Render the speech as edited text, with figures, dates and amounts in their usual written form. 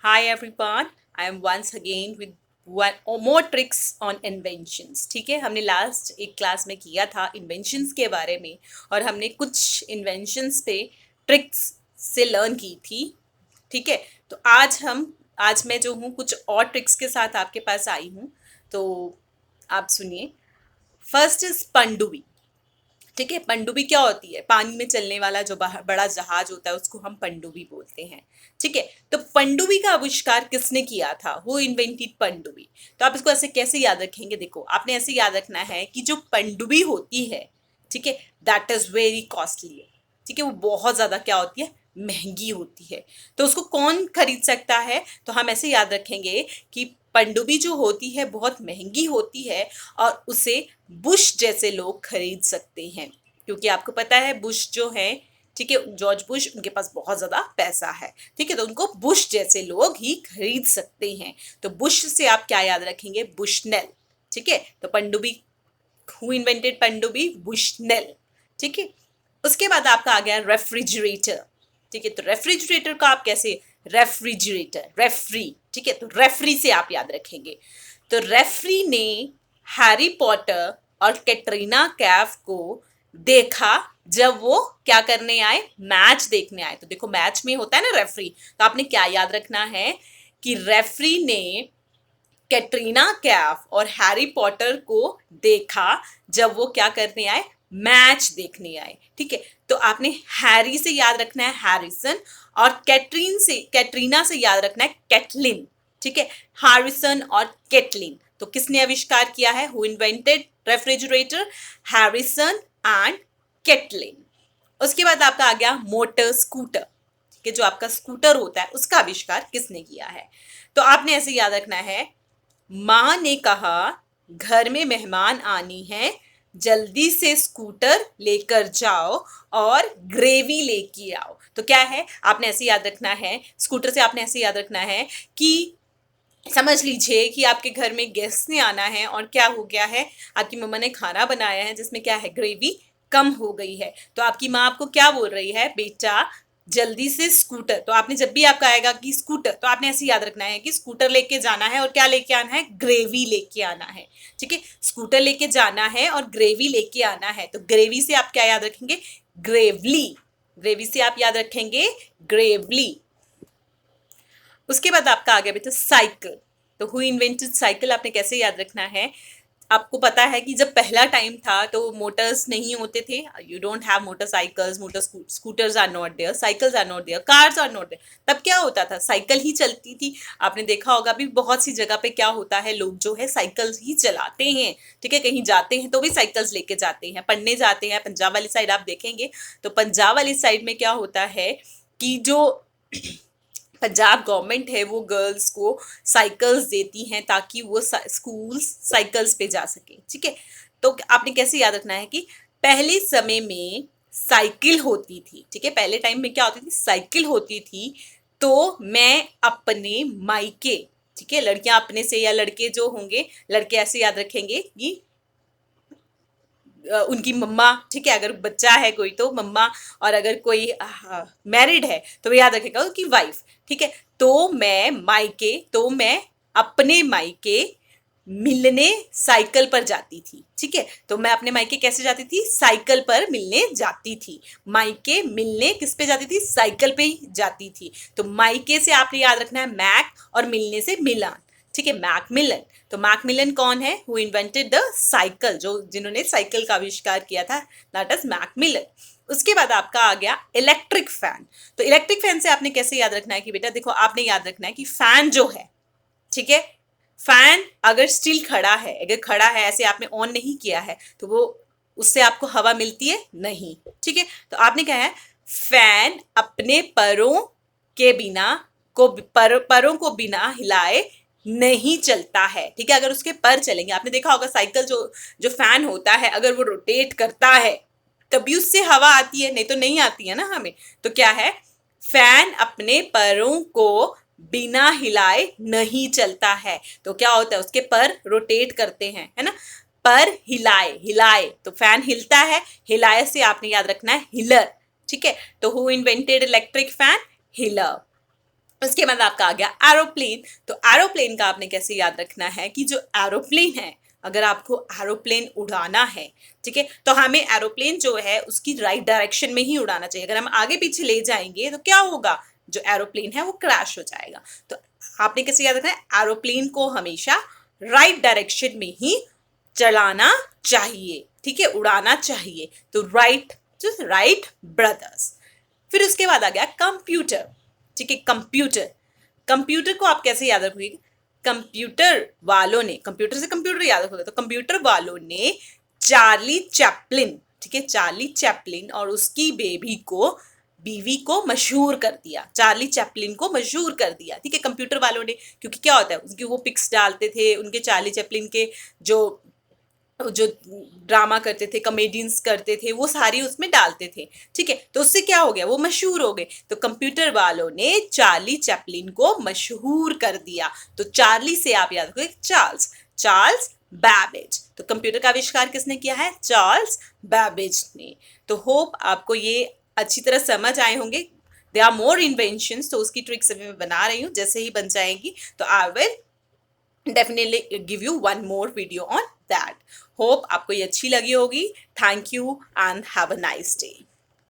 Hi everyone, I am once again with one or more tricks on inventions. ठीक है, हमने last एक class में किया था इन्वेंशंस के बारे में और हमने कुछ इन्वेंशंस पे ट्रिक्स से लर्न की थी. ठीक है, तो आज मैं जो हूँ कुछ और ट्रिक्स के साथ आपके पास आई हूँ. तो आप सुनिए. फर्स्ट इज पनडुब्बी. ठीक है, पनडुब्बी क्या होती है? पानी में चलने वाला जो बड़ा जहाज होता है उसको हम पनडुब्बी बोलते हैं. ठीक है, तो पनडुब्बी का आविष्कार किसने किया था? हु इन्वेंटेड पनडुब्बी? तो आप इसको ऐसे कैसे याद रखेंगे? देखो, आपने ऐसे याद रखना है कि जो पनडुब्बी होती है, ठीक है, दैट इज वेरी कॉस्टली. ठीक है, वो बहुत ज्यादा क्या होती है? महंगी होती है. तो उसको कौन खरीद सकता है? तो हम ऐसे याद रखेंगे कि पनडुब्बी जो होती है बहुत महंगी होती है और उसे बुश जैसे लोग खरीद सकते हैं. क्योंकि आपको पता है बुश जो है, ठीक है, जॉर्ज बुश, उनके पास बहुत ज़्यादा पैसा है. ठीक है, तो उनको बुश जैसे लोग ही खरीद सकते हैं. तो बुश से आप क्या याद रखेंगे? बुशनेल. ठीक है, तो पनडुब्बी, हु इन्वेंटेड पनडुब्बी? बुशनेल. ठीक है, उसके बाद आपका आ गया रेफ्रिजरेटर. ठीक है, तो रेफ्रिजरेटर का आप कैसे? Refrigerator, referee. ठीक है, तो रेफ्री से आप याद रखेंगे. तो रेफ्री ने हैरी पॉटर और कैटरीना कैफ को देखा जब वो क्या करने आए? मैच देखने आए. तो देखो, मैच में होता है ना रेफ्री, तो आपने क्या याद रखना है कि रेफ्री ने कैटरीना कैफ और हैरी पॉटर को देखा जब वो क्या करने आए? मैच देखने आए. ठीक है, तो आपने हैरी से याद रखना है हैरिसन और कैटरीना से याद रखना है कैटलिन. ठीक है, हैरिसन और कैटलिन. तो किसने आविष्कार किया है? Who invented refrigerator? Harrison and Catlin. उसके बाद आपका आ गया मोटर स्कूटर. ठीक है, जो आपका स्कूटर होता है उसका आविष्कार किसने किया है? तो आपने ऐसे याद रखना है, माँ ने कहा घर में मेहमान आनी है, जल्दी से स्कूटर लेकर जाओ और ग्रेवी लेके आओ. तो क्या है? आपने ऐसे याद रखना है, स्कूटर से आपने ऐसे याद रखना है कि समझ लीजिए कि आपके घर में गेस्ट ने आना है और क्या हो गया है? आपकी मम्मा ने खाना बनाया है जिसमें क्या है? ग्रेवी कम हो गई है. तो आपकी माँ आपको क्या बोल रही है? बेटा जल्दी से स्कूटर. तो आपने जब भी आपका आएगा कि स्कूटर, तो आपने ऐसे याद रखना है कि स्कूटर लेके जाना है और क्या लेके आना है? ग्रेवी लेके आना है. ठीक है, स्कूटर लेके जाना है और ग्रेवी लेके आना है. तो ग्रेवी से आप क्या याद रखेंगे? ग्रेवली. ग्रेवी से आप याद रखेंगे ग्रेवली. उसके बाद आपका आ गया बेटा साइकिल. तो हु इन्वेंटेड साइकिल आपने कैसे याद रखना है? आपको पता है कि जब पहला टाइम था तो मोटर्स नहीं होते थे. You don't have motorcycles, scooters are not there, cycles are not there, cars are not there. तब क्या होता था? साइकिल ही चलती थी. आपने देखा होगा भी बहुत सी जगह पे क्या होता है, लोग जो है साइकिल ही चलाते हैं. ठीक है, कहीं जाते हैं तो भी साइकिल्स लेके जाते हैं. पढ़ने जाते हैं, पंजाब वाली साइड आप देखेंगे तो पंजाब वाली साइड में क्या होता है कि जो पंजाब गवर्नमेंट है वो गर्ल्स को साइकिल्स देती हैं ताकि वो स्कूल साइकिल्स पे जा सके. ठीक है, तो आपने कैसे याद रखना है कि पहले समय में साइकिल होती थी. ठीक है, पहले टाइम में क्या होती थी? साइकिल होती थी. तो मैं अपने मायके, ठीक है, लड़कियां अपने से या लड़के जो होंगे, लड़के ऐसे याद रखेंगे कि उनकी मम्मा. ठीक है, अगर बच्चा है कोई तो मम्मा, और अगर कोई मैरिड है तो याद रखेगा उसकी वाइफ. ठीक है, तो मैं अपने मायके मिलने साइकिल पर जाती थी. ठीक है, तो मैं अपने मायके कैसे जाती थी? साइकिल पर मिलने जाती थी. मायके मिलने किस पे जाती थी? साइकिल पे ही जाती थी. तो मायके से आपने याद रखना है मैक और मिलने से मिलान. ठीक है, मैकमिलन. तो मैकमिलन कौन है? हु इन्वेंटेड द साइकिल, जो जिन्होंने साइकिल का आविष्कार किया था, दैट इज मैकमिलन. उसके बाद आपका आ गया इलेक्ट्रिक फैन. तो इलेक्ट्रिक फैन से आपने कैसे याद रखना है कि बेटा देखो, आपने याद रखना है कि फैन जो है, ठीक है, फैन अगर स्टिल खड़ा है, अगर खड़ा है ऐसे आपने ऑन नहीं किया है तो वो उससे आपको हवा मिलती है नहीं. ठीक है, तो आपने क्या है? फैन अपने परों के बिना परों को बिना हिलाए नहीं चलता है. ठीक है, अगर उसके पर चलेंगे, आपने देखा होगा साइकिल जो जो फैन होता है अगर वो रोटेट करता है तभी उससे हवा आती है, नहीं तो नहीं आती है ना हमें. तो क्या है? फैन अपने पैरों को बिना हिलाए नहीं चलता है. तो क्या होता है? उसके पर रोटेट करते हैं, है ना. पर हिलाए, हिलाए तो फैन हिलता है, हिलाए से आपने याद रखना है हिलर. ठीक है, तो who invented electric fan? Hiller. उसके बाद आपका आ गया एरोप्लेन। तो एरोप्लेन का आपने कैसे याद रखना है कि जो एरोप्लेन है, अगर आपको एरोप्लेन उड़ाना है, ठीक है, तो हमें एरोप्लेन जो है उसकी राइट डायरेक्शन में ही उड़ाना चाहिए। अगर हम आगे पीछे ले जाएंगे तो क्या होगा, जो एरोप्लेन है वो क्रैश हो जाएगा। तो आपने कैसे याद रखना है, एरोप्लेन को हमेशा राइट डायरेक्शन में ही चलाना चाहिए, ठीक है, उड़ाना चाहिए। तो राइट, जो राइट ब्रदर्स। फिर उसके बाद आ गया कंप्यूटर, ठीक है, कंप्यूटर। कंप्यूटर को आप कैसे याद रखोगे, कंप्यूटर वालों ने, कंप्यूटर से कंप्यूटर याद रखोगे तो कंप्यूटर वालों ने चार्ली चैपलिन, ठीक है, चार्ली चैपलिन और उसकी बीवी को मशहूर कर दिया, चार्ली चैपलिन को मशहूर कर दिया, ठीक है, कंप्यूटर वालों ने। क्योंकि क्या होता है, उनकी वो पिक्स डालते थे, उनके चार्ली चैपलिन के जो जो ड्रामा करते थे, कॉमेडियंस करते थे, वो सारी उसमें डालते थे, ठीक है, तो उससे क्या हो गया, वो मशहूर हो गए। तो कंप्यूटर वालों ने चार्ली चैपलिन को मशहूर कर दिया। तो चार्ली से आप याद रखोगे चार्ल्स, चार्ल्स बैबेज। तो कंप्यूटर का आविष्कार किसने किया है, चार्ल्स बैबेज ने। तो होप आपको ये अच्छी तरह समझ आए होंगे। दे आर मोर इन्वेंशंस, तो उसकी ट्रिक्स अभी मैं बना रही हूँ, जैसे ही बन जाएंगी तो I will definitely give you one more video on that. Hope आपको ये अच्छी लगी होगी. Thank you and have a nice day.